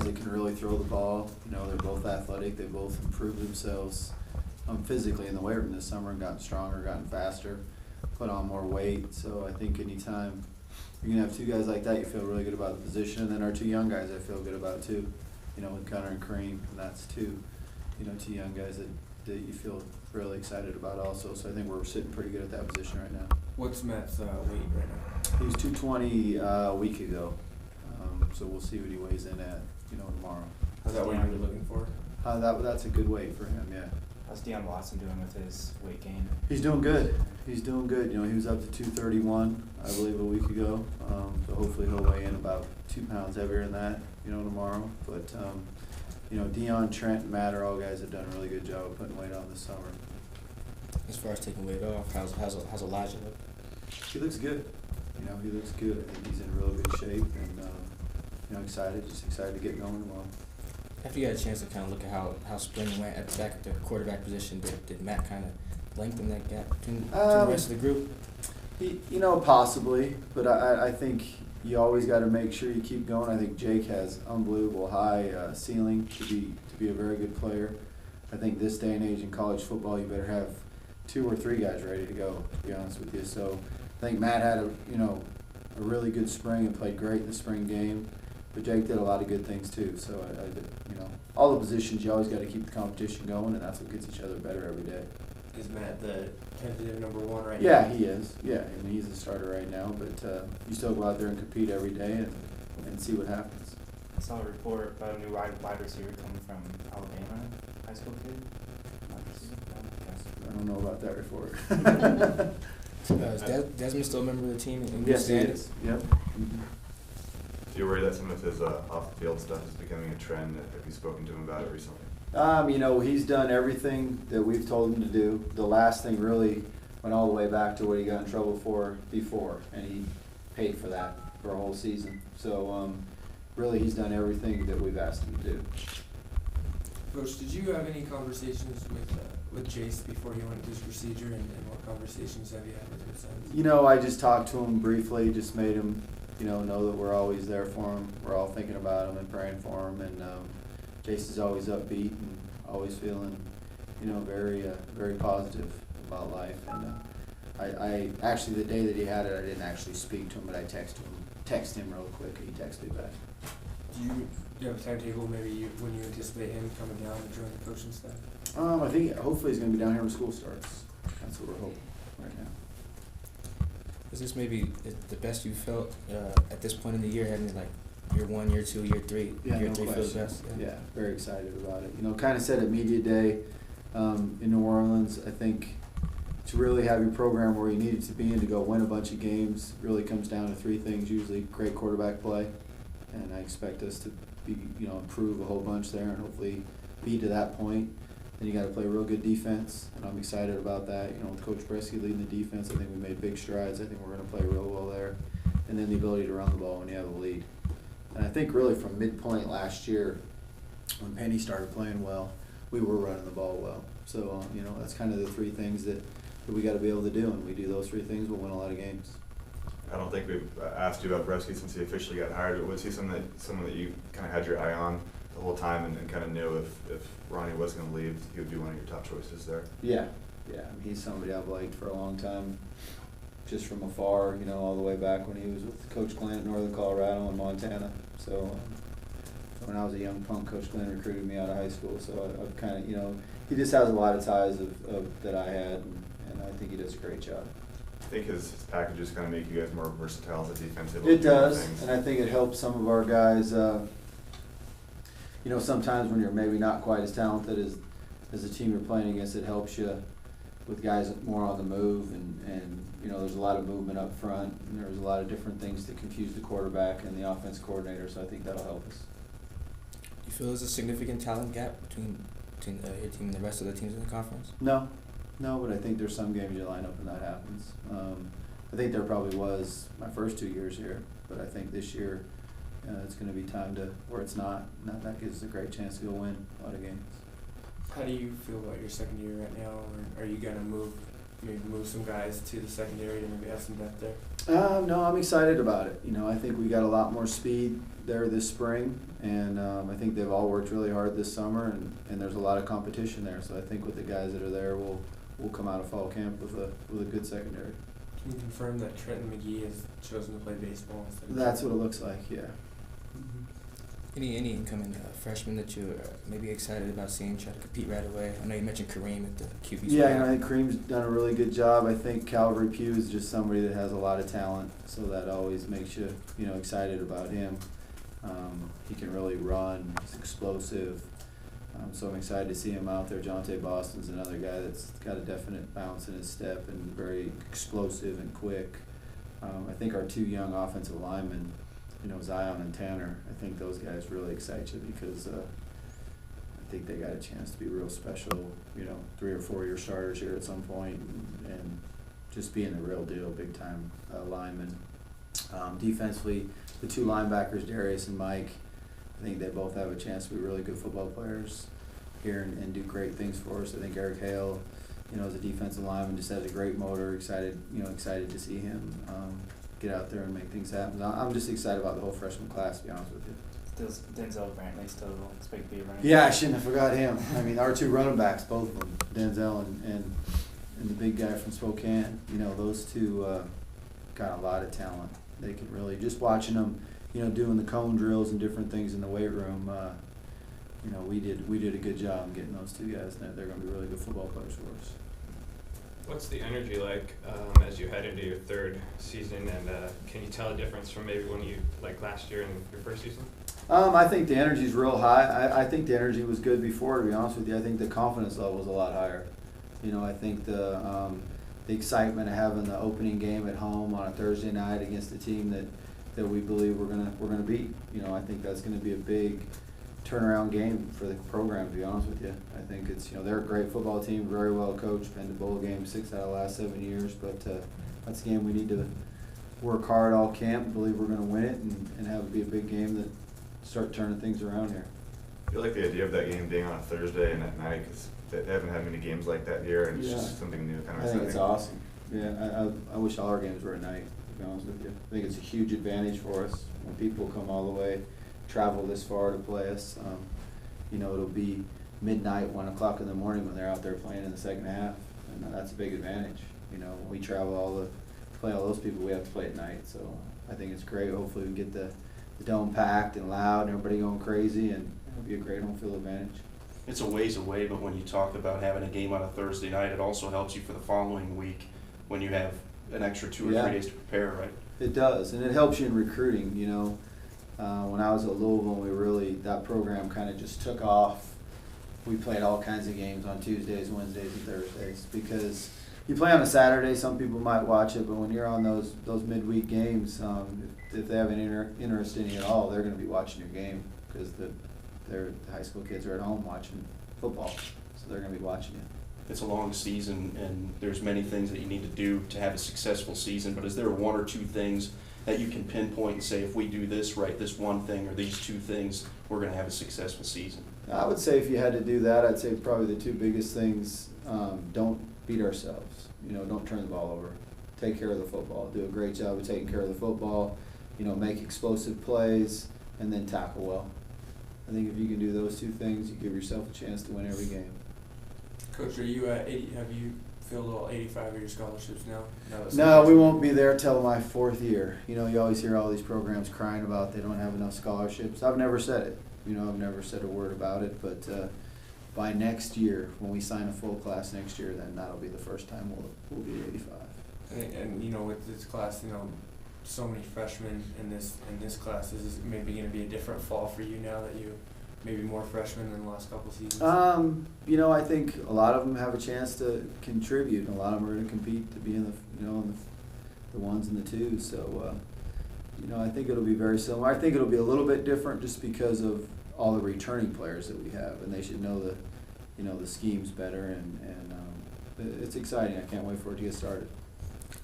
guys that can really throw the ball. You know, they're both athletic. They both improved themselves physically in the weight room this summer and gotten stronger, gotten faster, put on more weight. So I think anytime you're going to have two guys like that, you feel really good about the position. And then our two young guys I feel good about too, you know, with Gunnar and Kareem. And that's two young guys that you feel really excited about also. So I think we're sitting pretty good at that position right now. What's Matt's weight right now? He was 220 a week ago. So we'll see what he weighs in at, tomorrow. Is that what you were looking for? That's a good weight for him, yeah. How's Deion Watson doing with his weight gain? He's doing good. He's doing good. He was up to 231, I believe, a week ago. So hopefully he'll weigh in about 2 pounds heavier than that, tomorrow. But, Deion, Trent, and Matt are all guys that have done a really good job of putting weight on this summer. As far as taking weight off, how's Elijah look? He looks good. He looks good. I think he's in real good shape and, excited to get going tomorrow. After you had a chance to kind of look at how spring went at the quarterback position, did Matt kind of lengthen that gap between the rest of the group? Possibly, but I think you always got to make sure you keep going. I think Jake has unbelievable high ceiling to be a very good player. I think this day and age in college football, you better have 2 or 3 guys ready to go, to be honest with you. So I think Matt had a really good spring and played great in the spring game. But Jake did a lot of good things too. So all the positions, you always got to keep the competition going, and that's what gets each other better every day. Is Matt the tentative number 1 right now? Yeah, he is. Yeah, he's the starter right now. But you still go out there and compete every day and see what happens. I saw a report about a new wide receiver coming from Alabama, high school kid. I don't know about that report. Is Desmond still a member of the team? Yes, he is. Yep. Do you worry that some of his off-the-field stuff is becoming a trend? Have you spoken to him about it recently? He's done everything that we've told him to do. The last thing really went all the way back to what he got in trouble for before, and he paid for that for a whole season. So, really, he's done everything that we've asked him to do. Coach, did you have any conversations with Jace before he went through his procedure, and what conversations have you had with him since? I just talked to him briefly, just made him know that we're always there for him. We're all thinking about him and praying for him. And Jace is always upbeat and always feeling, very positive about life. And I actually, the day that he had it, I didn't actually speak to him, but I texted him real quick, and he texted me back. Do you have a timetable maybe when you anticipate him coming down to join the coaching staff? I think hopefully he's going to be down here when school starts. That's what we're hoping right now. Is this maybe the best you felt at this point in the year, having like year 1, year 2, year 3? Yeah, year no 3 question. feel the best? Yeah, very excited about it. Kind of said at Media Day in New Orleans, I think to really have your program where you need it to be and to go win a bunch of games really comes down to 3 things, usually great quarterback play, and I expect us to be, improve a whole bunch there and hopefully be to that point. Then you got to play real good defense, and I'm excited about that. With Coach Bresky leading the defense, I think we made big strides. I think we're going to play real well there. And then the ability to run the ball when you have a lead. And I think really from midpoint last year, when Penny started playing well, we were running the ball well. So, that's kind of the 3 things that we got to be able to do. And we do those 3 things, we'll win a lot of games. I don't think we've asked you about Bresky since he officially got hired, but was he someone that you kind of had your eye on the whole time and kind of knew if Ronnie was going to leave, he would be one of your top choices there? Yeah. He's somebody I've liked for a long time, just from afar, all the way back when he was with Coach Glenn at Northern Colorado and Montana. So when I was a young punk, Coach Glenn recruited me out of high school. So I've kind of, he just has a lot of ties that I had, and I think he does a great job. I think his packages kind of make you guys more versatile as a defense. It does, and I think it helps some of our guys. Sometimes when you're maybe not quite as talented as the team you're playing against, it helps you with guys more on the move, and there's a lot of movement up front, and there's a lot of different things that confuse the quarterback and the offense coordinator, so I think that'll help us. Do you feel there's a significant talent gap between your team and the rest of the teams in the conference? No, but I think there's some games you line up and that happens. I think there probably was my first 2 years here, but I think this year it's going to be time to where it's not. And that gives us a great chance to go win a lot of games. How do you feel about your second year right now, or are you going to move maybe move some guys to the secondary to maybe have some depth there? No, I'm excited about it. You know, I think we got a lot more speed there this spring, and I think they've all worked really hard this summer, and there's a lot of competition there. So I think with the guys that are there, we'll come out of fall camp with a good secondary. Can you confirm that Trenton McGee has chosen to play baseball instead of That's what it looks like, yeah. Any incoming freshmen that you're maybe excited about seeing try to compete right away? I know you mentioned Kareem at the QB spot. Yeah, I think Kareem's done a really good job. I think Calvary Pugh is just somebody that has a lot of talent, so that always makes you excited about him. He can really run. He's explosive. So I'm excited to see him out there. Jonte Boston's another guy that's got a definite bounce in his step and very explosive and quick. I think our two young offensive linemen, Zion and Tanner, I think those guys really excite you because I think they got a chance to be real special, 3 or 4 year starters here at some point and just being the real deal, big time linemen. Defensively, the two linebackers, Darius and Mike, I think they both have a chance to be really good football players here and do great things for us. I think Eric Hale, as a defensive lineman, just has a great motor. Excited to see him get out there and make things happen. I'm just excited about the whole freshman class, to be honest with you. Denzel Brantley still expect to be running? Yeah, I shouldn't have forgot him. I mean, our two running backs, both of them, Denzel and the big guy from Spokane. Those two got a lot of talent. They can really, just watching them, doing the cone drills and different things in the weight room. We did a good job in getting those two guys. They're going to be really good football players for us. What's the energy like as you head into your third season, and can you tell a difference from maybe when you, like last year in your first season? I think the energy's real high. I think the energy was good before, to be honest with you. I think the confidence level was a lot higher. I think the excitement of having the opening game at home on a Thursday night against a team that we believe we're gonna beat. I think that's gonna be a big turnaround game for the program, to be honest with you. I think it's they're a great football team, very well coached, been to bowl games 6 out of the last 7 years, but that's a game we need to work hard all camp, believe we're gonna win it and have it be a big game that start turning things around here. I feel like the idea of that game being on a Thursday and at night, because they haven't had many games like that here, and it's just something new, kind of I think it's awesome. Yeah, I wish all our games were at night, to be honest with you. I think it's a huge advantage for us when people come all the way, travel this far to play us. It'll be midnight, 1 o'clock in the morning when they're out there playing in the second half, and that's a big advantage. When we travel to play all those people, we have to play at night. So I think it's great. Hopefully we can get the dome packed and loud and everybody going crazy, and it'll be a great home field advantage. It's a ways away, but when you talk about having a game on a Thursday night, it also helps you for the following week when you have an extra 2 or 3 days to prepare, right? It does, and it helps you in recruiting. When I was at Louisville, that program kind of just took off. We played all kinds of games on Tuesdays, Wednesdays, and Thursdays because you play on a Saturday. Some people might watch it, but when you're on those midweek games, if they have an interest in you at all, they're going to be watching your game because the high school kids are at home watching football, so they're going to be watching it. It's a long season, and there's many things that you need to do to have a successful season, but is there 1 or 2 things that you can pinpoint and say, if we do this right, this one thing or these 2 things, we're going to have a successful season? I would say if you had to do that, I'd say probably the 2 biggest things, don't beat ourselves. Don't turn the ball over. Take care of the football. Do a great job of taking care of the football. Make explosive plays, and then tackle well. I think if you can do those 2 things, you give yourself a chance to win every game. Coach, are you at 80? Have you filled all 85 of your scholarships now? No, we won't be there till my 4th year. You always hear all these programs crying about they don't have enough scholarships. I've never said it. I've never said a word about it. But by next year, when we sign a full class next year, then that'll be the first time we'll be at 85. And with this class, so many freshmen in this class, is this maybe going to be a different fall for you now that you maybe more freshmen than the last couple seasons? I think a lot of them have a chance to contribute, and a lot of them are going to compete to be in the 1s and the 2s. So, I think it'll be very similar. I think it'll be a little bit different just because of all the returning players that we have, and they should know the schemes better, and it's exciting. I can't wait for it to get started.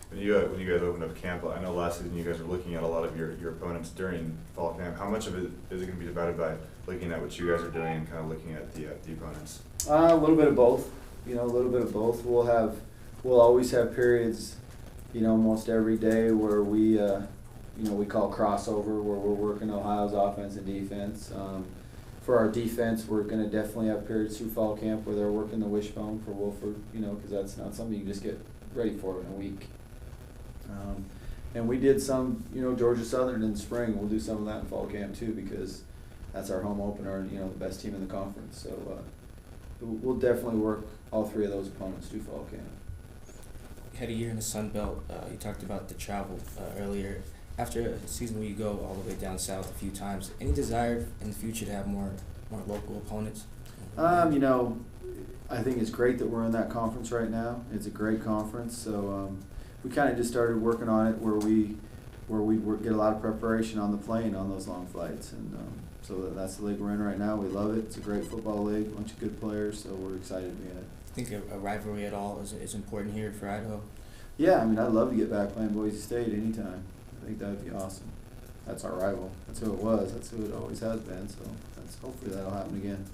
When you guys opened up camp, I know last season you guys were looking at a lot of your opponents during fall camp. How much of it is it going to be divided by looking at what you guys are doing and kind of looking at the opponents? A little bit of both. A little bit of both. We'll have we'll always have periods, almost every day where we, we call crossover, where we're working Ohio's offense and defense. For our defense, we're going to definitely have periods through fall camp where they're working the wishbone for Wolford, because that's not something you can just get ready for in a week. And we did some, Georgia Southern in the spring. We'll do some of that in fall camp too, because that's our home opener, the best team in the conference. So we'll definitely work all three of those opponents through fall camp. You had a year in the Sun Belt. You talked about the travel earlier. After a season where you go all the way down south a few times, any desire in the future to have more local opponents? I think it's great that we're in that conference right now. It's a great conference, so we kind of just started working on it where we get a lot of preparation on the plane on those long flights, and so that's the league we're in right now. We love it. It's a great football league, a bunch of good players, so we're excited to be in it. Think a rivalry at all is important here for Idaho? Yeah, I'd love to get back playing Boise State anytime. I think that would be awesome. That's our rival. That's who it was. That's who it always has been. So hopefully that'll happen again.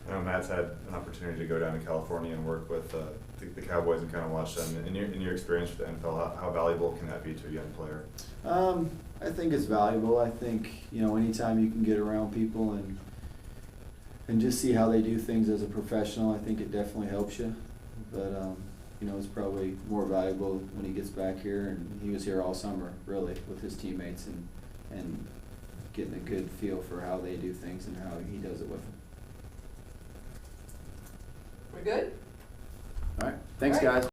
I know Matt's had an opportunity to go down to California and work with the Cowboys and kind of watch them. In your experience with the NFL, how valuable can that be to a young player? I think it's valuable. I think anytime you can get around people and just see how they do things as a professional, I think it definitely helps you. But it's probably more valuable when he gets back here, and he was here all summer, really, with his teammates and getting a good feel for how they do things and how he does it with them. We're good? All right. Thanks, All right. guys.